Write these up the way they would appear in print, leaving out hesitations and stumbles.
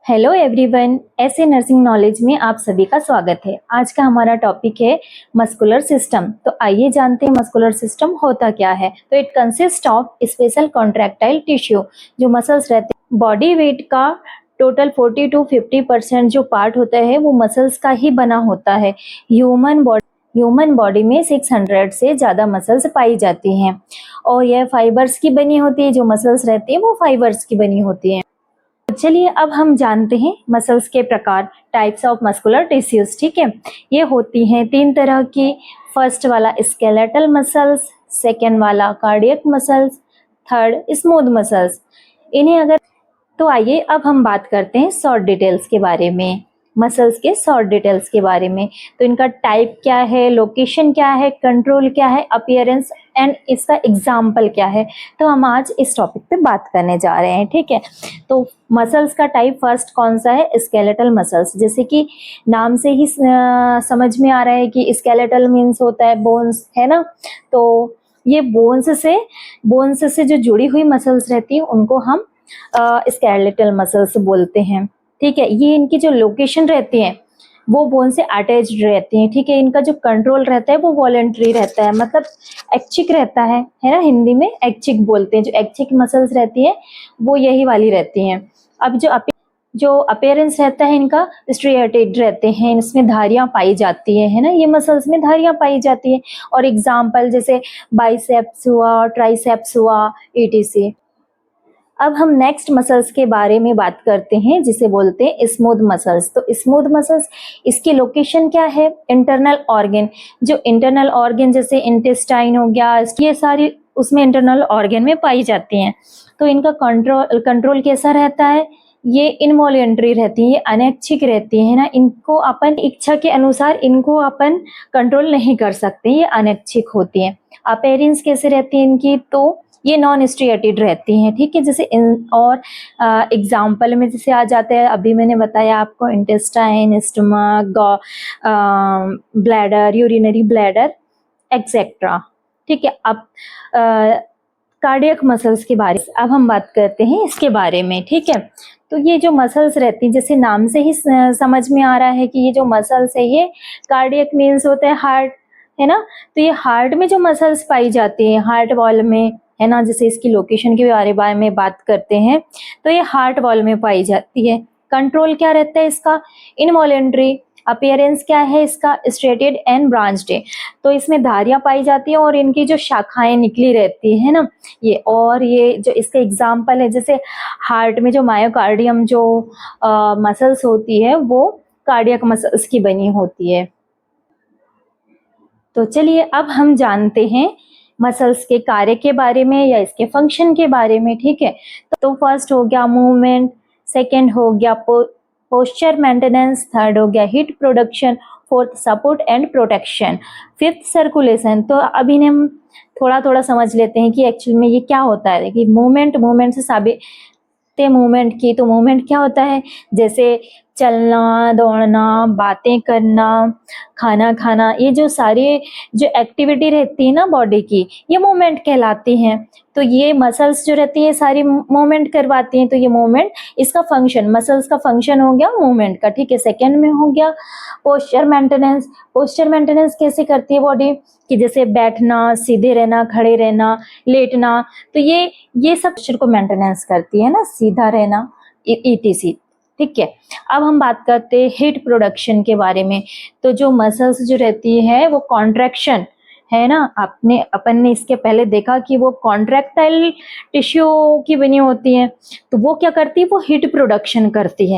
Hello everyone, ऐसे nursing knowledge में आप सभी का स्वागत है। आज का हमारा टॉपिक है मस्कुलर सिस्टम। तो आइए जानते हैं मस्कुलर सिस्टम होता क्या है। तो it consist of special contractile tissue. जो मसल्स रहते हैं, बॉडी वेट का टोटल 40 to 50% जो पार्ट होता है वो मसल्स का ही बना होता है। ह्यूमन बॉडी में 600 से ज़्यादा मसल्स पाई जाती हैं और यह फाइबर्स की बनी होती है। जो मसल्स रहती है वो फाइबर्स की बनी होती है। चलिए अब हम जानते हैं मसल्स के प्रकार, टाइप्स ऑफ मस्कुलर टिश्यूज। ठीक है, ये होती हैं 3 तरह की। फर्स्ट वाला स्केलेटल मसल्स, सेकेंड वाला cardiac muscles, third smooth muscles. इन्हें अगर तो आइए अब हम बात करते हैं शॉर्ट डिटेल्स के बारे में, मसल्स के शॉर्ट डिटेल्स के बारे में। तो इनका टाइप क्या है, लोकेशन क्या है, कंट्रोल क्या है, अपीयरेंस एंड इसका एग्जाम्पल क्या है। तो हम आज इस टॉपिक पे बात करने जा रहे हैं। ठीक है, तो मसल्स का टाइप फर्स्ट कौन सा है, स्केलेटल मसल्स। जैसे कि नाम से ही समझ में आ रहा है कि स्केलेटल मीन्स होता है बोन्स, है ना। तो ये बोन्स से जो जुड़ी हुई मसल्स रहती है उनको हम स्केलेटल मसल्स बोलते हैं। ठीक है, ये इनकी जो लोकेशन रहती है वो बोन से अटैच्ड रहती हैं। ठीक है, इनका जो कंट्रोल रहता है वो वॉलेंट्री रहता है, मतलब ऐच्छिक रहता है ना। हिंदी में ऐच्छिक बोलते हैं। जो ऐच्छिक मसल्स रहती है वो यही वाली रहती हैं। अब जो अपीयरेंस रहता है इनका स्ट्रिएटेड रहते हैं, इसमें धारियां पाई जाती है ना। ये मसल्स में धारियां पाई जाती है। और एग्जाम्पल जैसे बाइसेप्स हुआ, ट्राइसेप्स हुआ, ईटीसी। अब हम नेक्स्ट मसल्स के बारे में बात करते हैं जिसे बोलते हैं स्मूथ मसल्स। तो स्मूथ मसल्स, इसकी लोकेशन क्या है, इंटरनल ऑर्गन। जो इंटरनल ऑर्गन जैसे इंटेस्टाइन हो गया, ये सारी उसमें इंटरनल ऑर्गन में पाई जाती हैं। तो इनका कंट्रोल कैसा रहता है, ये इनवॉलेंट्री रहती है, ये अनैच्छिक रहती है ना। इनको अपन इच्छा के अनुसार इनको अपन कंट्रोल नहीं कर सकते, ये अनैच्छिक होती है। अपीयरेंस कैसे रहती है इनकी, तो ये नॉन स्ट्रिएटेड रहती हैं। ठीक है, जैसे और एग्जाम्पल में जैसे आ जाते हैं, अभी मैंने बताया आपको intestine, stomach, bladder, urinary bladder etcetera. ठीक है, अब कार्डियक मसल्स के बारे में अब हम बात करते हैं इसके बारे में। ठीक है, तो ये जो मसल्स रहती हैं, जैसे नाम से ही समझ में आ रहा है कि ये जो मसल्स है ये कार्डियक मीन्स होता है हार्ट, है ना। तो ये हार्ट में जो मसल्स पाई जाती है, हार्ट वॉल में, है ना। जैसे इसकी लोकेशन के बारे में बात करते हैं तो ये हार्ट वॉल में पाई जाती है। कंट्रोल क्या रहता है इसका, इनवॉलेंट्री। अपीयरेंस क्या है इसका, स्ट्रेटेड एंड ब्रांच्ड है। तो इसमें धारियां पाई जाती है और इनकी जो शाखाएं निकली रहती है ना ये। और ये जो इसका एग्जाम्पल है, जैसे हार्ट में जो मायोकार्डियम जो मसल्स होती है वो कार्डियक मसल्स की बनी होती है। तो चलिए अब हम जानते हैं मसल्स के कार्य के बारे में या इसके फंक्शन के बारे में। ठीक है, तो फर्स्ट हो गया मूवमेंट, सेकंड हो गया पोस्चर मेंटेनेंस, थर्ड हो गया heat production, fourth support and protection, fifth circulation. तो अभी हम थोड़ा थोड़ा समझ लेते हैं कि एक्चुअल में ये क्या होता है। कि मूवमेंट से साबित मूवमेंट की, तो मूवमेंट क्या होता है, जैसे चलना, दौड़ना, बातें करना, खाना खाना, ये जो सारी जो एक्टिविटी रहती है ना बॉडी की, ये मूवमेंट कहलाती हैं। तो ये मसल्स जो रहती है सारी मूवमेंट करवाती हैं। तो ये मूवमेंट, इसका फंक्शन, मसल्स का फंक्शन हो गया मूवमेंट का। ठीक है, सेकेंड में हो गया पोस्चर मेंटेनेंस। पोस्चर मेंटेनेंस कैसे करती है बॉडी, कि जैसे बैठना, सीधे रहना, खड़े रहना, लेटना। तो ये सब पोस्चर को मेंटेनेंस करती है ना, सीधा रहना, ईटीसी। ठीक है, अब हम बात करते हैं हीट प्रोडक्शन के बारे में। तो जो मसल्स जो रहती है वो कॉन्ट्रैक्शन, है ना, अपन ने इसके पहले देखा कि वो कॉन्ट्रैक्टाइल टिश्यू की बनी होती है। तो वो क्या करती है, वो हीट प्रोडक्शन करती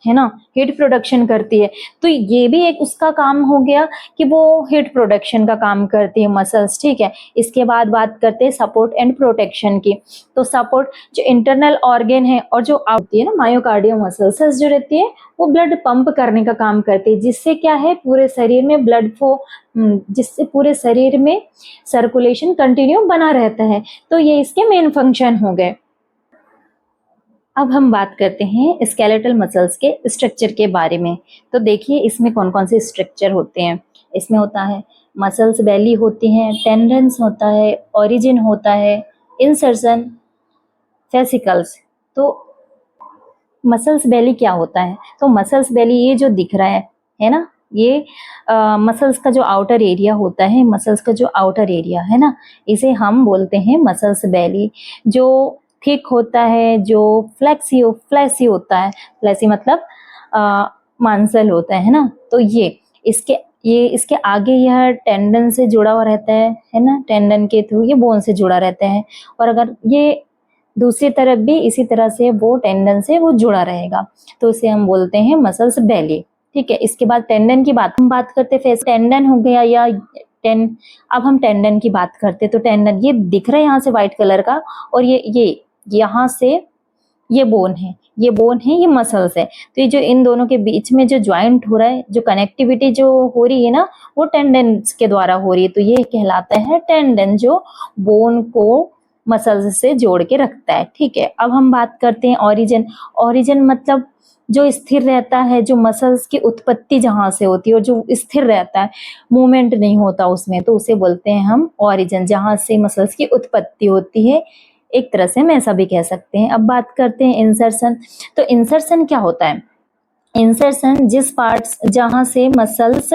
है ना, हीट प्रोडक्शन करती है। तो ये भी एक उसका काम हो गया कि वो हीट प्रोडक्शन का काम करती है मसल्स। ठीक है, इसके बाद बात करते हैं सपोर्ट एंड प्रोटेक्शन की। तो सपोर्ट, जो इंटरनल ऑर्गन है और जो आती है ना मायोकार्डियम मसल्स जो रहती है वो ब्लड पंप करने का काम करती है, जिससे क्या है पूरे शरीर में ब्लड फ्लो, जिससे पूरे शरीर में सर्कुलेशन कंटिन्यू बना रहता है। तो ये इसके मेन फंक्शन हो गए। अब हम बात करते हैं स्केलेटल मसल्स के स्ट्रक्चर के बारे में। तो देखिए इसमें कौन कौन से स्ट्रक्चर होते हैं। इसमें होता है मसल्स बेली होती हैं, टेंडन्स होता है, ओरिजिन होता है, इंसर्शन, फेसिकल्स। तो मसल्स बेली क्या होता है? तो मसल्स बेली ये जो दिख रहा है ना, ये मसल्स का जो आउटर एरिया होता है, मसल्स का जो आउटर एरिया है ना, इसे हम बोलते हैं मसल्स बेली। जो थिक होता है, जो फ्लैक्सी होता है, फ्लैक्सी मतलब मांसल होता है ना, तो इसके आगे यह टेंडन से जुड़ा हुआ रहता है ना, टेंडन के थ्रू ये बोन से जुड़ा रहता है। और अगर ये दूसरी तरफ भी इसी तरह से वो टेंडन से वो जुड़ा रहेगा, तो इसे हम बोलते हैं मसल्स बेली। ठीक है, इसके बाद टेंडन की हम बात करते हैं। टेंडन हो गया या अब हम टेंडन की बात करते, तो टेंडन ये दिख रहा है यहाँ से व्हाइट कलर का, और ये यहाँ से ये बोन है, ये मसल्स है। तो ये जो इन दोनों के बीच में जो ज्वाइंट हो रहा है, जो कनेक्टिविटी जो हो रही है ना, वो टेंडन के द्वारा हो रही है, तो ये कहलाता है टेंडन, जो बोन को मसल्स से जोड़ के रखता है। ठीक है, अब हम बात करते हैं ओरिजिन मतलब जो स्थिर रहता है, जो मसल्स की उत्पत्ति जहां से होती है और जो स्थिर रहता है, मूवमेंट नहीं होता उसमें, तो उसे बोलते हैं हम ओरिजिन, जहां से मसल्स की उत्पत्ति होती है। एक तरह से हम ऐसा भी कह सकते हैं। अब बात करते हैं इंसर्शन। तो इंसर्शन क्या होता है? इंसर्शन जिस पार्ट्स जहां से मसल्स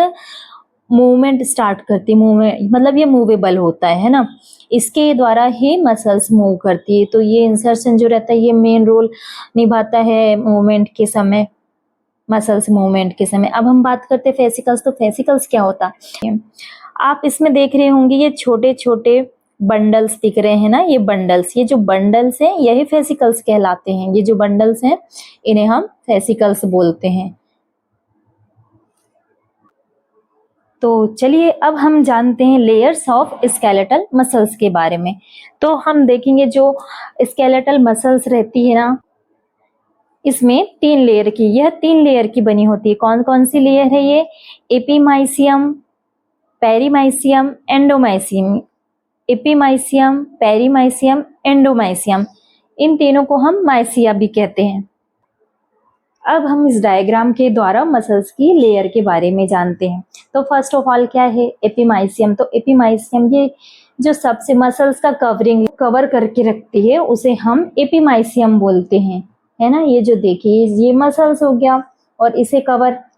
मूवमेंट स्टार्ट करती, मूवमेंट मतलब ये मूवेबल होता है ना, इसके द्वारा ही मसल्स मूव करती है। तो ये इंसर्शन जो रहता है ये मेन रोल निभाता है मूवमेंट के समय, मसल्स मूवमेंट के समय। अब हम बात करते हैं फेसिकल्स। तो फेसिकल्स क्या होता है? आप इसमें देख रहे होंगे ये छोटे छोटे बंडल्स दिख रहे हैं ना, ये बंडल्स, ये जो बंडल्स हैं यही फेसिकल्स कहलाते हैं। ये जो बंडल्स हैं इन्हें हम फेसिकल्स बोलते हैं। तो चलिए अब हम जानते हैं लेयर्स ऑफ स्केलेटल मसल्स के बारे में। तो हम देखेंगे जो स्केलेटल मसल्स रहती है ना, इसमें 3 लेयर की, यह 3 लेयर की बनी होती है। कौन कौन सी लेयर है ये? Epimysium, perimysium, endomysium. Epimysium, perimysium, endomysium, इन तीनों को हम माइसिया भी कहते हैं। अब हम इस डायग्राम के द्वारा मसल्स की लेयर के बारे में जानते हैं। तो फर्स्ट ऑफ ऑल क्या है? एपीमाइसियम। तो एपीमाइसियम ये जो सबसे मसल्स का कवर करके रखती है, उसे हम एपीमाइसियम बोलते हैं, है ना। ये जो देखिए ये मसल्स हो गया, और इसे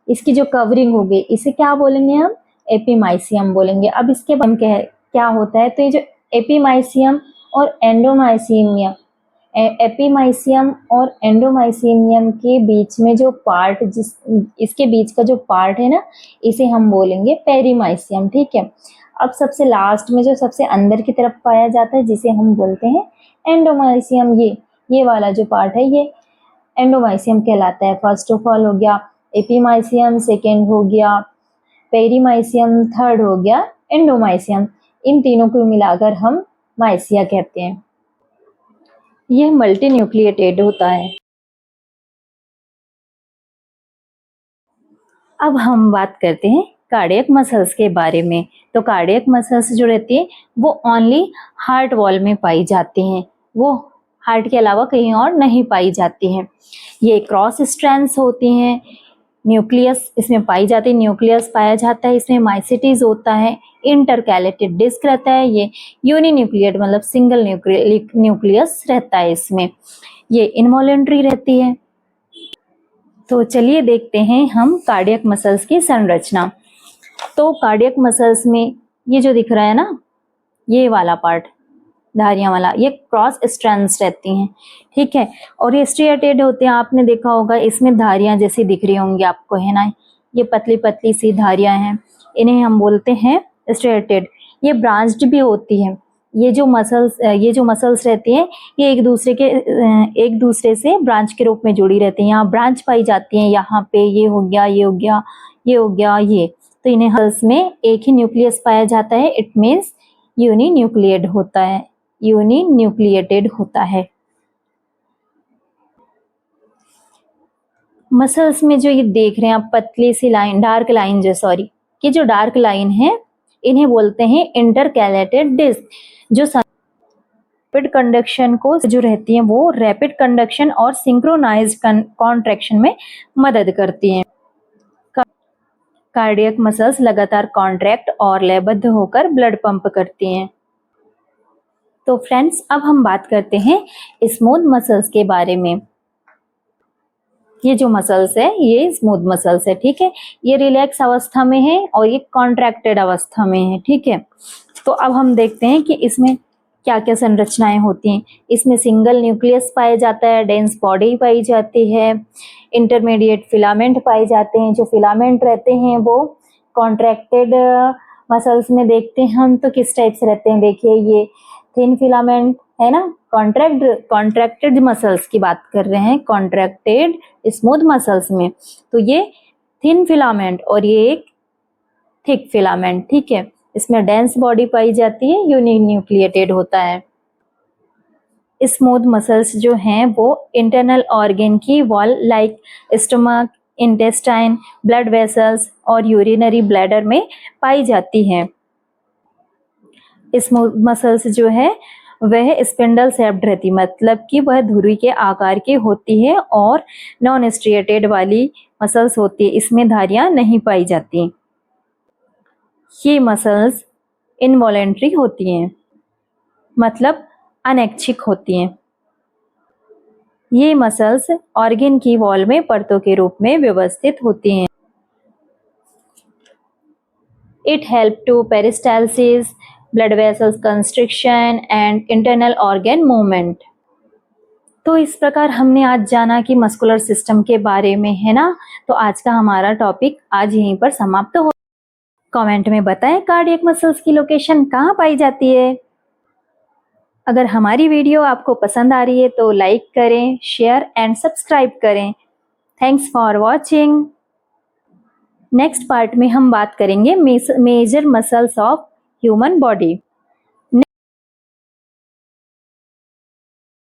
इसकी जो कवरिंग हो गई, इसे क्या बोलेंगे हम? एपीमाइसियम बोलेंगे। अब इसके बाद क्या होता है? तो ये जो एपीमाइसियम और एंडोमाइसियम, एपीमाइसियम और एंडोमाइसियम के बीच में जो पार्ट, इसके बीच का जो पार्ट है ना, इसे हम बोलेंगे पेरीमाइसियम। ठीक है, अब सबसे लास्ट में जो सबसे अंदर की तरफ पाया जाता है, जिसे हम बोलते हैं एंडोमाइसियम, ये वाला जो पार्ट है ये एंडोमाइसियम कहलाता है। फर्स्ट ऑफ ऑल हो गया एपीमाइसियम, सेकेंड हो गया पेरीमाइसियम, थर्ड हो गया एंडोमाइसियम। इन तीनों को मिलाकर हम माइसिया कहते हैं। यह मल्टी न्यूक्लिएटेड होता है। अब हम बात करते हैं कार्डियक मसल्स के बारे में। तो कार्डियक मसल्स जो रहती है वो ओनली हार्ट वॉल में पाई जाती हैं, वो हार्ट के अलावा कहीं और नहीं पाई जाती हैं। ये क्रॉस स्ट्रैंड्स होती हैं, न्यूक्लियस इसमें पाई जाती है, न्यूक्लियस पाया जाता है, इसमें माइसिटीज होता है, इंटरकैलेटेड डिस्क रहता है, ये यूनिन्यूक्लिएट मतलब सिंगल न्यूक्लियस रहता है इसमें, ये इनवॉलेंट्री रहती है। तो चलिए देखते हैं हम कार्डियक मसल्स की संरचना। तो कार्डियक मसल्स में ये जो दिख रहा है ना, ये वाला पार्ट धारियां वाला, ये क्रॉस स्ट्रैंड्स रहती हैं। ठीक है, और ये स्ट्रिएटेड होते हैं। आपने देखा होगा इसमें धारियां जैसी दिख रही होंगी आपको, है ना, ये पतली पतली सी धारियां हैं, इन्हें हम बोलते हैं स्ट्रिएटेड। ये ब्रांच्ड भी होती है। ये जो मसल्स रहती हैं ये एक दूसरे से ब्रांच के रूप में जुड़ी रहती हैं। यहाँ ब्रांच पाई जाती हैं, यहाँ पे ये हो गया, ये हो गया, ये हो गया, ये, तो इन्हें मसल्स में एक ही न्यूक्लियस पाया जाता है। इट मीन्स यूनिन्यूक्लिएटेड होता है। मसल्स में जो ये देख रहे हैं आप पतली सी लाइन, डार्क लाइन कि जो डार्क लाइन है इन्हें बोलते हैं इंटरकैलेटेड डिस्क, जो रैपिड कंडक्शन को जो रहती हैं वो रैपिड कंडक्शन और सिंक्रोनाइज्ड कॉन्ट्रैक्शन में मदद करती हैं। कार्डियक मसल्स लगातार कॉन्ट्रैक्ट और लयबद्ध होकर ब्लड पंप करती हैं। तो फ्रेंड्स अब हम बात करते हैं स्मूथ मसल्स के बारे में। ये जो मसल्स है ये स्मूथ मसल्स है, ठीक है। ये रिलैक्स अवस्था में है और ये कॉन्ट्रैक्टेड अवस्था में है, ठीक है। तो अब हम देखते हैं कि इसमें क्या क्या संरचनाएं होती हैं। इसमें सिंगल न्यूक्लियस पाया जाता है, डेंस बॉडी पाई जाती है, इंटरमीडिएट फिलामेंट पाए जाते हैं। जो फिलामेंट रहते हैं वो कॉन्ट्रैक्टेड मसल्स में देखते हैं हम तो किस टाइप से रहते हैं। देखिए ये थिन फिलामेंट है ना, कॉन्ट्रैक्टेड मसल्स की बात कर रहे हैं, कॉन्ट्रैक्टेड स्मूथ मसल्स में। तो ये थिन फिलामेंट और ये एक थिक फिलामेंट, ठीक है। इसमें डेंस बॉडी पाई जाती है, यूनिन्यूक्लिएटेड होता है। स्मूथ मसल्स जो हैं वो इंटरनल ऑर्गन की wall like stomach, intestine, blood vessels और यूरिनरी ब्लैडर में पाई जाती हैं। स्मूथ मसल्स जो है वह स्पिंडल शेप्ड रहती, मतलब कि वह धुरी के आकार की होती है और नॉन स्ट्रिएटेड वाली मसल्स होती है, इसमें धारियां नहीं पाई जाती। ये मसल्स इनवॉलेंट्री होती हैं, मतलब अनैच्छिक होती हैं। ये मसल्स ऑर्गन की वॉल में परतों के रूप में व्यवस्थित होती हैं। It help to peristalsis, blood vessels constriction and internal organ movement. तो इस प्रकार हमने आज जाना कि मस्कुलर सिस्टम के बारे में, है ना। तो आज का हमारा टॉपिक आज यहीं पर समाप्त हो। कमेंट में बताएं कार्डियक मसल्स की लोकेशन कहाँ पाई जाती है। अगर हमारी वीडियो आपको पसंद आ रही है तो लाइक करें, शेयर एंड सब्सक्राइब करें। Thanks for watching. Next part में हम बात करेंगे major muscles of human body.